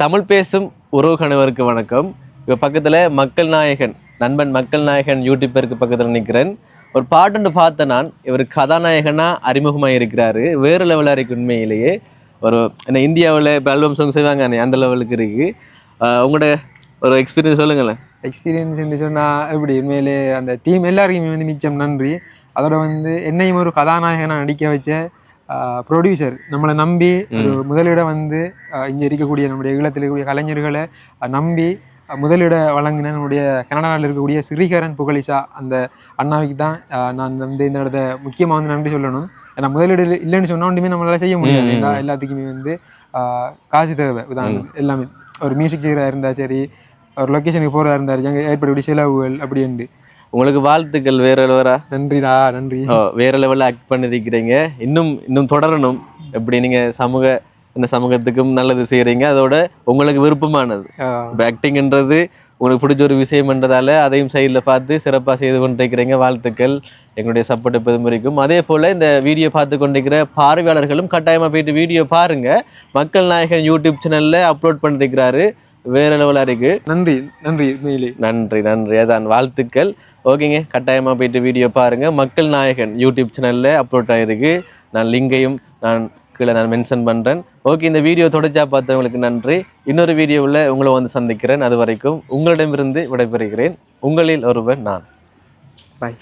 தமிழ் பேசும் உறவு கணவருக்கு வணக்கம். இப்போ பக்கத்தில் மக்கள் நாயகன் நண்பன் மக்கள் நாயகன் யூடியூப்பருக்கு பக்கத்தில் நிற்கிறேன். ஒரு பாட்டுன்னு பார்த்த நான் இவர் கதாநாயகனாக அறிமுகமாக இருக்கிறாரு. வேறு லெவலாக இருக்குது உண்மையிலேயே. ஒரு என்ன இந்தியாவில் இப்போ ஆல்பம் சாங் செய்வாங்க அந்த லெவலுக்கு இருக்குது. உங்களோட ஒரு எக்ஸ்பீரியன்ஸ் சொல்லுங்களேன். எக்ஸ்பீரியன்ஸ்ன்னு சொன்னால் எப்படி உண்மையிலே அந்த டீம் எல்லாருக்குமே மிச்சம் நன்றி. அதோட என்னையும் ஒரு கதாநாயகனாக நடிக்க வச்ச ப்ரொடியூசர் நம்மளை நம்பி ஒரு முதலிடம் இங்கே இருக்கக்கூடிய நம்முடைய ஈழத்தில் இருக்கக்கூடிய கலைஞர்களை நம்பி முதலிட வழங்கின நம்முடைய கனடாவில் இருக்கக்கூடிய ஸ்ரீகரன் புகழிசா அந்த அண்ணாவுக்கு தான் நான் இந்த இடத்த முக்கியமாக நன்றி சொல்லணும். ஏன்னா முதலீடு இல்லைன்னு சொன்னால் ஒன்றுமே நம்மளால செய்ய முடியாது. எல்லாத்துக்குமே காசு தேவை. உதாரணம் எல்லாமே ஒரு மியூசிக் செய்கிறதா இருந்தால் சரி, ஒரு லொக்கேஷனுக்கு போகிறதா இருந்தார் எங்கள் ஏற்படக்கூடிய செலவுகள் அப்படின்ட்டு. உங்களுக்கு வாழ்த்துக்கள். வேற லெவலா நன்றிடா, நன்றி. வேற லெவலில் ஆக்ட் பண்ணிருக்கிறீங்க. இன்னும் தொடரணும். எப்படி நீங்கள் சமூகத்துக்கும் நல்லது செய்கிறீங்க. அதோட உங்களுக்கு விருப்பமானது இப்போ ஆக்டிங்ன்றது உங்களுக்கு பிடிச்ச ஒரு விஷயம்ன்றதால அதையும் சைடில் பார்த்து சிறப்பாக செய்து கொண்டிருக்கிறீங்க. வாழ்த்துக்கள். எங்களுடைய சப்போர்ட் எப்போதும் இருக்கும். அதே போல் இந்த வீடியோ பார்த்து கொண்டிருக்கிற பார்வையாளர்களும் கட்டாயமாக போயிட்டு வீடியோ பாருங்கள். மக்கள் நாயகன் யூடியூப் சேனலில் அப்லோட் பண்ணிருக்கிறாரு. வேற லெவலாக இருக்கு. நன்றி நன்றி நன்றி நன்றி. அதான் வாழ்த்துக்கள். ஓகேங்க, கட்டாயமாக போயிட்டு வீடியோ பாருங்க. மக்கள் நாயகன் யூடியூப் சேனல்ல அப்லோட் ஆகிருக்கு. நான் லிங்கையும் கீழே மென்ஷன் பண்றேன். ஓகே, இந்த வீடியோ தொடர்ச்சியாக பார்த்தவங்களுக்கு நன்றி. இன்னொரு வீடியோவில் உங்களை சந்திக்கிறேன். அது வரைக்கும் உங்களிடமிருந்து விடைபெறுகிறேன். உங்களில் ஒருவன் நான். பாய்.